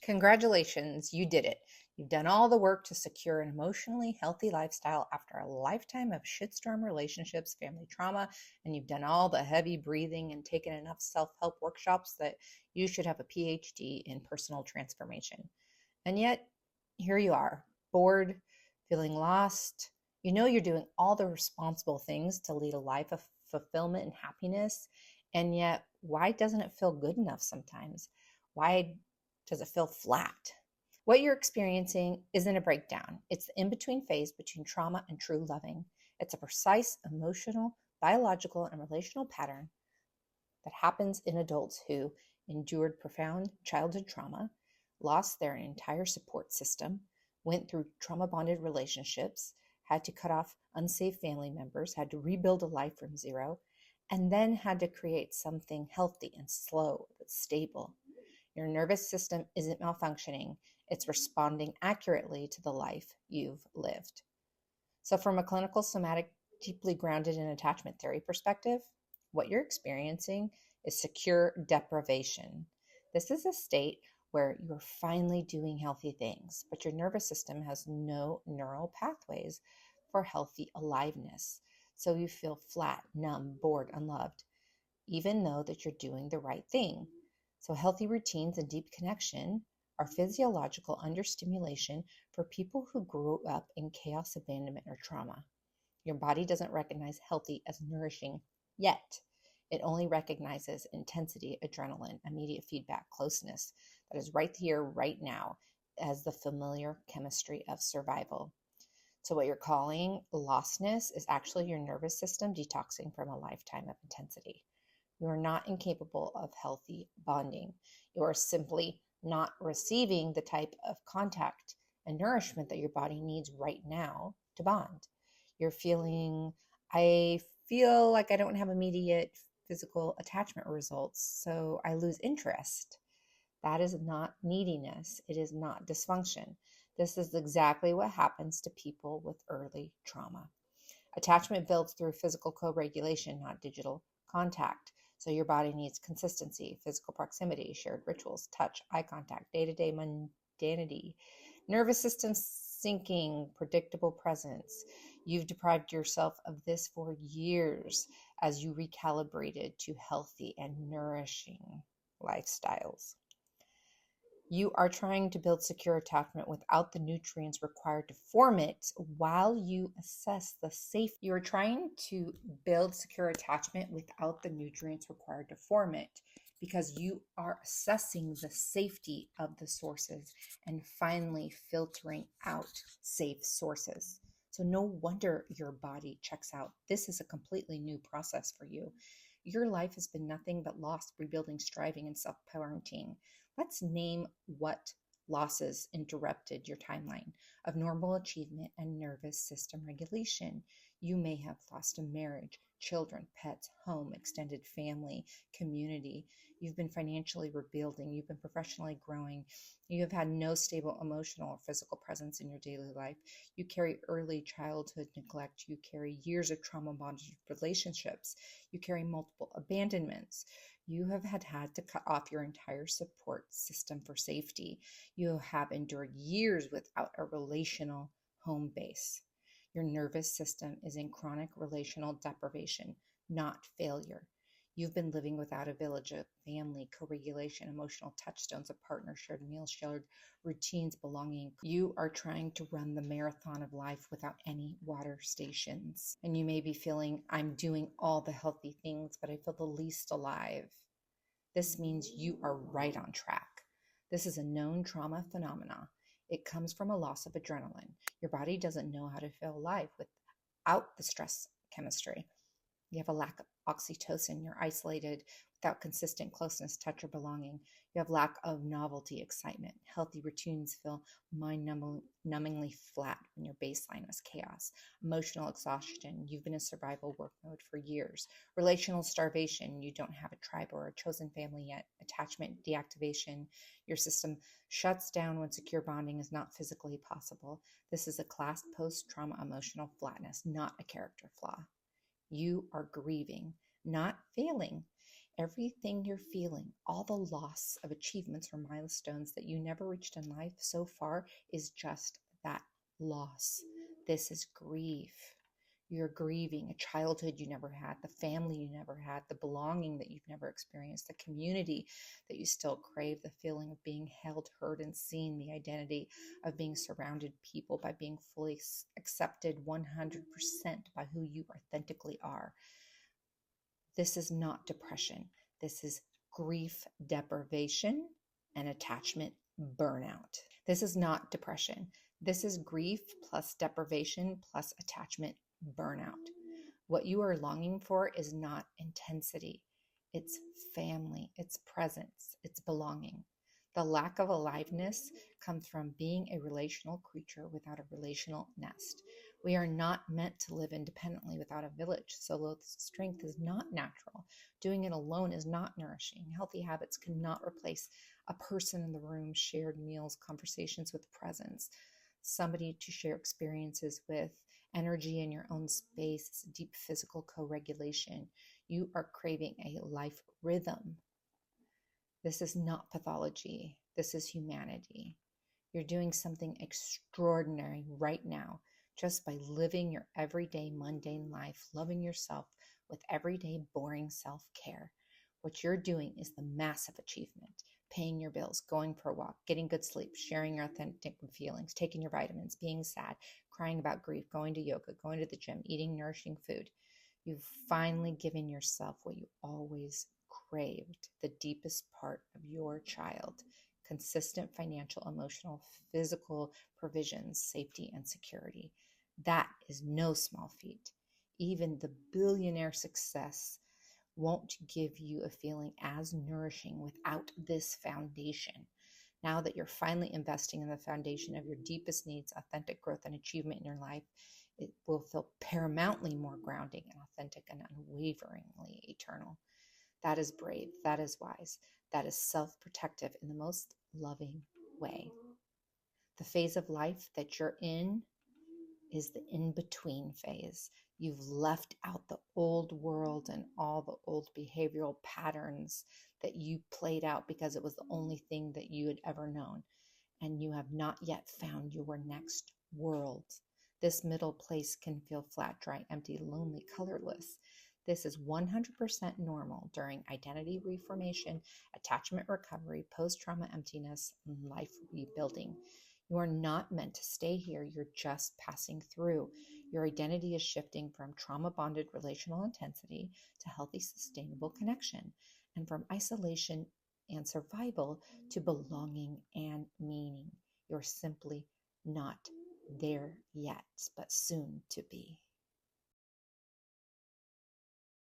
Congratulations, you did it. You've done all the work to secure an emotionally healthy lifestyle after a lifetime of shitstorm relationships, family trauma, and you've done all the heavy breathing and taken enough self help workshops that you should have a PhD in personal transformation. And yet, here you are, bored, feeling lost. You know you're doing all the responsible things to lead a life of fulfillment and happiness. And yet, why doesn't it feel good enough sometimes? Why does it feel flat? What you're experiencing isn't a breakdown. It's the in between phase between trauma and true loving. It's a precise emotional, biological, and relational pattern that happens in adults who endured profound childhood trauma, lost their entire support system, went through trauma bonded relationships, had to cut off unsafe family members, had to rebuild a life from zero, and then had to create something healthy and slow but stable. Your nervous system isn't malfunctioning, it's responding accurately to the life you've lived. So, from a clinical, somatic, deeply grounded in attachment theory perspective, what you're experiencing is secure deprivation. This is a state where you're finally doing healthy things, but your nervous system has no neural pathways for healthy aliveness. So you feel flat, numb, bored, unloved, even though that you're doing the right thing. So healthy routines and deep connection are physiological understimulation for people who grew up in chaos, abandonment, or trauma. Your body doesn't recognize healthy as nourishing yet. It only recognizes intensity, adrenaline, immediate feedback, closeness that is right here, right now, as the familiar chemistry of survival. So, what you're calling lostness is actually your nervous system detoxing from a lifetime of intensity. You are not incapable of healthy bonding. You are simply not receiving the type of contact and nourishment that your body needs right now to bond. You're feeling, I feel like I don't have immediate physical attachment results, so I lose interest. That is not neediness. It is not dysfunction. This is exactly what happens to people with early trauma. Attachment builds through physical co-regulation, not digital contact. So your body needs consistency, physical proximity, shared rituals, touch, eye contact, day-to-day mundanity, nervous system syncing, predictable presence. You've deprived yourself of this for years as you recalibrated to healthy and nourishing lifestyles. You are trying to build secure attachment without the nutrients required to form it while you assess the safety. You are trying to build secure attachment without the nutrients required to form it because you are assessing the safety of the sources and finally filtering out safe sources. So no wonder your body checks out. This is a completely new process for you. Your life has been nothing but loss, rebuilding, striving, and self-parenting. Let's name what losses interrupted your timeline of normal achievement and nervous system regulation. You may have lost a marriage, children, pets, home, extended family, community. You've been financially rebuilding. You've been professionally growing. You have had no stable emotional or physical presence in your daily life. You carry early childhood neglect. You carry years of trauma bonded relationships. You carry multiple abandonments. You have had to cut off your entire support system for safety. You have endured years without a relational home base. Your nervous system is in chronic relational deprivation, not failure. You've been living without a village, a family, co-regulation, emotional touchstones, a partner, shared meals, shared routines, belonging. You are trying to run the marathon of life without any water stations. And you may be feeling, I'm doing all the healthy things, but I feel the least alive. This means you are right on track. This is a known trauma phenomena. It comes from a loss of adrenaline. Your body doesn't know how to feel alive without the stress chemistry. You have a lack of oxytocin. You're isolated without consistent closeness, touch, or belonging. You have lack of novelty, excitement. Healthy routines feel mind-numbingly flat when your baseline was chaos. Emotional exhaustion. You've been in survival work mode for years. Relational starvation. You don't have a tribe or a chosen family yet. Attachment deactivation. Your system shuts down when secure bonding is not physically possible. This is a class post-trauma emotional flatness, not a character flaw. You are grieving, not failing. Everything you're feeling, all the loss of achievements or milestones that you never reached in life so far is just that loss. This is grief. You're grieving a childhood you never had, the family you never had, the belonging that you've never experienced, the community that you still crave, the feeling of being held, heard, and seen, the identity of being surrounded people by being fully accepted 100% by who you authentically are. This is not depression. This is grief deprivation and attachment burnout. This is not depression. This is grief plus deprivation plus attachment burnout. What you are longing for is not intensity. It's family, it's presence, it's belonging. The lack of aliveness comes from being a relational creature without a relational nest. We are not meant to live independently without a village. Solo strength is not natural. Doing it alone is not nourishing. Healthy habits cannot replace a person in the room, shared meals, conversations with presence, somebody to share experiences with, energy in your own space, deep physical co-regulation. You are craving a life rhythm. This is not pathology. This is humanity. You're doing something extraordinary right now just by living your everyday mundane life, loving yourself with everyday boring self-care. What you're doing is the massive achievement. Paying your bills, going for a walk, getting good sleep, sharing your authentic feelings, taking your vitamins, being sad, crying about grief, going to yoga, going to the gym, eating nourishing food. You've finally given yourself what you always craved, the deepest part of your child: consistent financial, emotional, physical provisions, safety, and security. That is no small feat. Even the billionaire success won't give you a feeling as nourishing without this foundation. Now that you're finally investing in the foundation of your deepest needs, authentic growth and achievement in your life, it will feel paramountly more grounding and authentic and unwaveringly eternal. That is brave. That is wise. That is self-protective in the most loving way. The phase of life that you're in is the in-between phase. You've left out the old world and all the old behavioral patterns that you played out because it was the only thing that you had ever known. And you have not yet found your next world. This middle place can feel flat, dry, empty, lonely, colorless. This is 100% normal during identity reformation, attachment recovery, post-trauma emptiness, and life rebuilding. You are not meant to stay here. You're just passing through. Your identity is shifting from trauma-bonded relational intensity to healthy, sustainable connection, and from isolation and survival to belonging and meaning. You're simply not there yet, but soon to be.